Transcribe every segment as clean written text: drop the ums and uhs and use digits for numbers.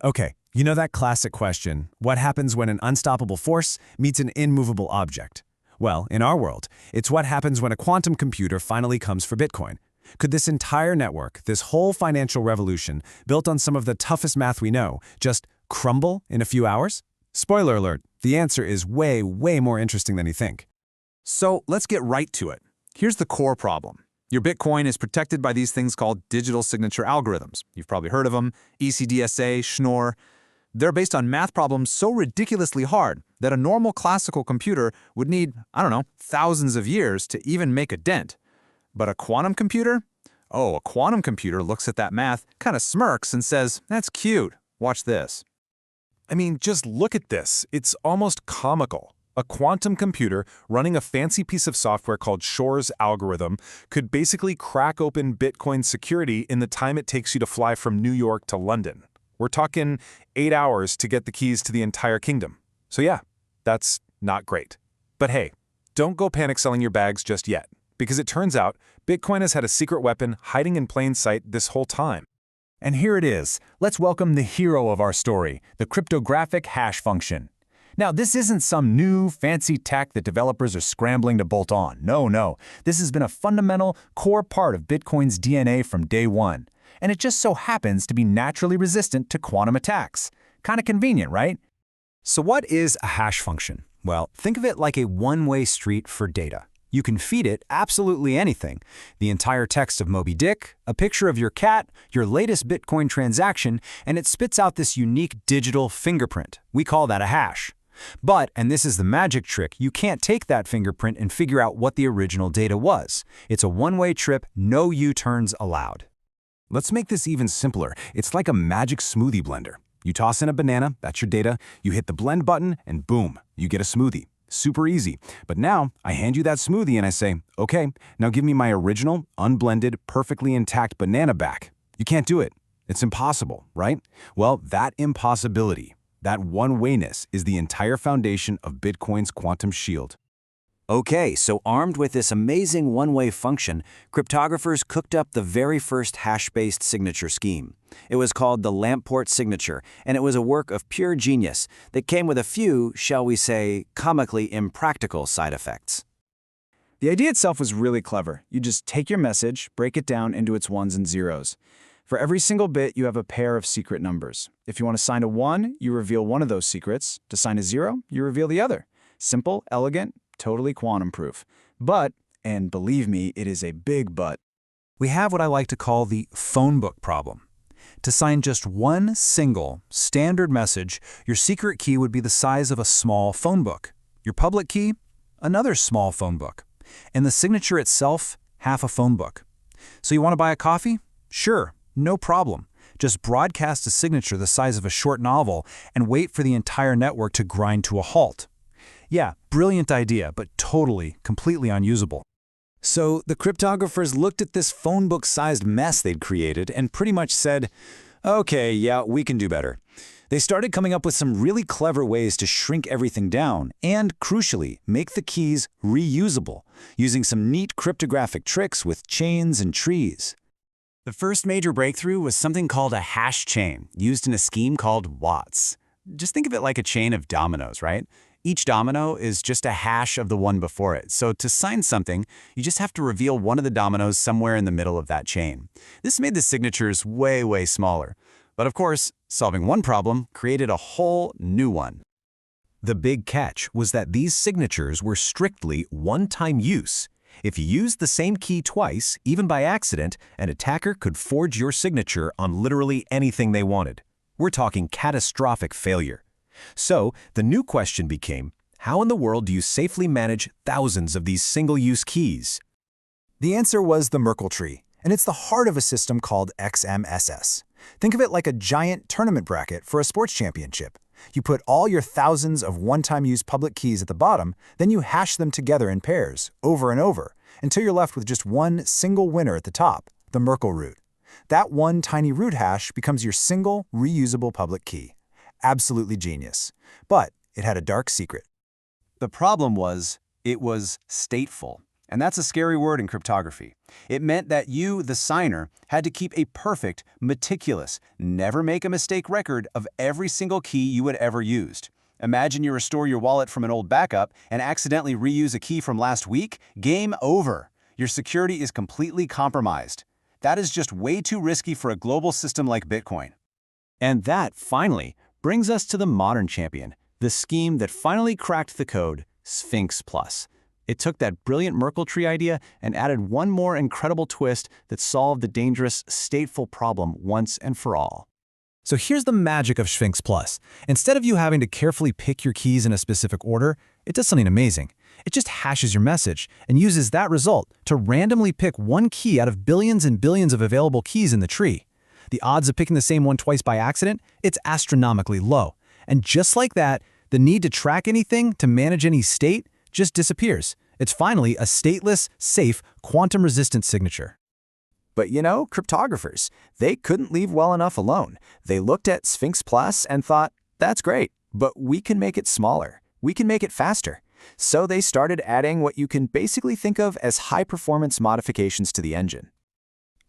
Okay, you know that classic question, what happens when an unstoppable force meets an immovable object? Well, in our world, it's what happens when a quantum computer finally comes for Bitcoin. Could this entire network, this whole financial revolution, built on some of the toughest math we know, just crumble in a few hours? Spoiler alert, the answer is way, way more interesting than you think. So let's get right to it. Here's the core problem. Your Bitcoin is protected by these things called digital signature algorithms. You've probably heard of them, ECDSA, Schnorr. They're based on math problems so ridiculously hard that a normal classical computer would need, thousands of years to even make a dent. But a quantum computer? Oh, a quantum computer looks at that math, kind of smirks and says, "That's cute. Watch this." I mean, just look at this. It's almost comical. A quantum computer running a fancy piece of software called Shor's algorithm could basically crack open Bitcoin security in the time it takes you to fly from New York to London. We're talking 8 hours to get the keys to the entire kingdom. So yeah, that's not great. But hey, don't go panic selling your bags just yet, because it turns out Bitcoin has had a secret weapon hiding in plain sight this whole time. And here it is. Let's welcome the hero of our story, the cryptographic hash function. Now, this isn't some new, fancy tech that developers are scrambling to bolt on. No. This has been a fundamental, core part of Bitcoin's DNA from day one. And it just so happens to be naturally resistant to quantum attacks. Kind of convenient, right? So what is a hash function? Well, think of it like a one-way street for data. You can feed it absolutely anything. The entire text of Moby Dick, a picture of your cat, your latest Bitcoin transaction, and it spits out this unique digital fingerprint. We call that a hash. But, and this is the magic trick, you can't take that fingerprint and figure out what the original data was. It's a one-way trip, no U-turns allowed. Let's make this even simpler. It's like a magic smoothie blender. You toss in a banana, that's your data, you hit the blend button, and boom, you get a smoothie. Super easy. But now, I hand you that smoothie and I say, okay, now give me my original, unblended, perfectly intact banana back. You can't do it. It's impossible, right? Well, that impossibility, that one-wayness is the entire foundation of Bitcoin's quantum shield. Okay, so armed with this amazing one-way function, cryptographers cooked up the very first hash-based signature scheme. It was called the Lamport signature, and it was a work of pure genius that came with a few, shall we say, comically impractical side effects. The idea itself was really clever. You just take your message, break it down into its ones and zeros. For every single bit, you have a pair of secret numbers. If you want to sign a 1, you reveal one of those secrets. To sign a 0, you reveal the other. Simple, elegant, totally quantum-proof. But, and believe me, it is a big but, We have what I like to call the phone book problem. To sign just one single, standard message, your secret key would be the size of a small phone book. Your public key, another small phone book. And the signature itself, half a phone book. So you want to buy a coffee? Sure, no problem. Just broadcast a signature the size of a short novel and wait for the entire network to grind to a halt. Yeah, brilliant idea, but totally, completely unusable. So the cryptographers looked at this phone book-sized mess they'd created and pretty much said, okay, yeah, we can do better. They started coming up with some really clever ways to shrink everything down and, crucially, make the keys reusable, using some neat cryptographic tricks with chains and trees. The first major breakthrough was something called a hash chain, used in a scheme called Watts. Just think of it like a chain of dominoes, right? Each domino is just a hash of the one before it. So to sign something, you just have to reveal one of the dominoes somewhere in the middle of that chain. This made the signatures way, way smaller. But of course, solving one problem created a whole new one. The big catch was that these signatures were strictly one-time use. If you used the same key twice, even by accident, an attacker could forge your signature on literally anything they wanted. We're talking catastrophic failure. So, the new question became, how in the world do you safely manage thousands of these single-use keys? The answer was the Merkle tree, and it's the heart of a system called XMSS. Think of it like a giant tournament bracket for a sports championship. You put all your thousands of one-time use public keys at the bottom, then you hash them together in pairs, over and over, until you're left with just one single winner at the top, the Merkle root. That one tiny root hash becomes your single, reusable public key. Absolutely genius. But it had a dark secret. The problem was, it was stateful. And that's a scary word in cryptography. It meant that you, the signer, had to keep a perfect, meticulous, never make a mistake record of every single key you had ever used. Imagine you restore your wallet from an old backup and accidentally reuse a key from last week. Game over. Your security is completely compromised. That is just way too risky for a global system like Bitcoin. And that, finally, brings us to the modern champion, the scheme that finally cracked the code, Sphinx Plus. It took that brilliant Merkle tree idea and added one more incredible twist that solved the dangerous, stateful problem once and for all. So here's the magic of Sphinx Plus. Instead of you having to carefully pick your keys in a specific order, it does something amazing. It just hashes your message and uses that result to randomly pick one key out of billions and billions of available keys in the tree. The odds of picking the same one twice by accident, it's astronomically low. And just like that, the need to track anything, to manage any state, just disappears. It's finally a stateless, safe, quantum-resistant signature. But you know, cryptographers, they couldn't leave well enough alone. They looked at Sphinx Plus and thought, that's great, but we can make it smaller. We can make it faster. So they started adding what you can basically think of as high-performance modifications to the engine.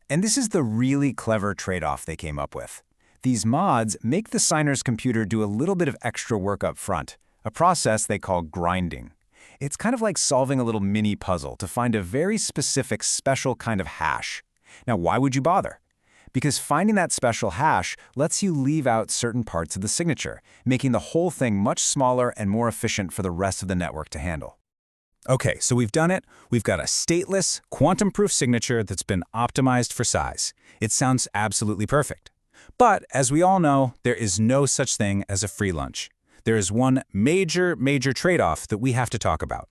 And this is the really clever trade-off they came up with. These mods make the signer's computer do a little bit of extra work up front, a process they call grinding. It's kind of like solving a little mini puzzle to find a very specific, special kind of hash. Now, why would you bother? Because finding that special hash lets you leave out certain parts of the signature, making the whole thing much smaller and more efficient for the rest of the network to handle. Okay, so we've done it. We've got a stateless, quantum-proof signature that's been optimized for size. It sounds absolutely perfect. But as we all know, there is no such thing as a free lunch. There is one major trade-off that we have to talk about.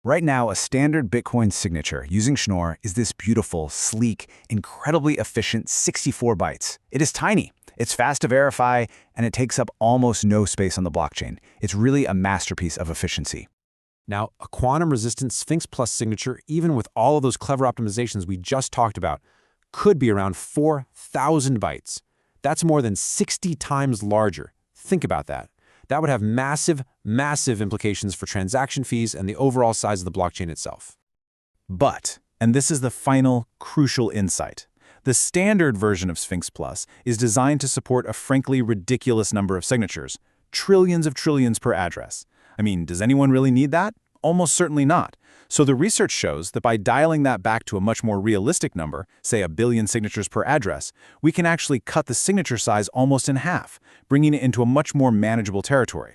Right now, a standard Bitcoin signature using Schnorr is this beautiful, sleek, incredibly efficient 64 bytes. It is tiny, it's fast to verify, and it takes up almost no space on the blockchain. It's really a masterpiece of efficiency. Now, a quantum-resistant Sphinx Plus signature, even with all of those clever optimizations we just talked about, could be around 4,000 bytes. That's more than 60 times larger. Think about that. That would have massive implications for transaction fees and the overall size of the blockchain itself. But, and this is the final, crucial insight, the standard version of Sphinx Plus is designed to support a frankly ridiculous number of signatures, trillions of trillions per address. I mean, does anyone really need that? Almost certainly not. So the research shows that by dialing that back to a much more realistic number, say 1 billion signatures per address, we can actually cut the signature size almost in half, bringing it into a much more manageable territory.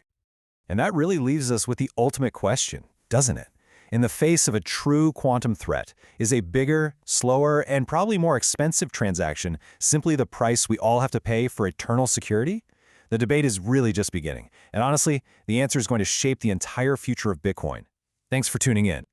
And that really leaves us with the ultimate question, doesn't it? In the face of a true quantum threat, is a bigger, slower, and probably more expensive transaction simply the price we all have to pay for eternal security? The debate is really just beginning, and honestly, the answer is going to shape the entire future of Bitcoin. Thanks for tuning in.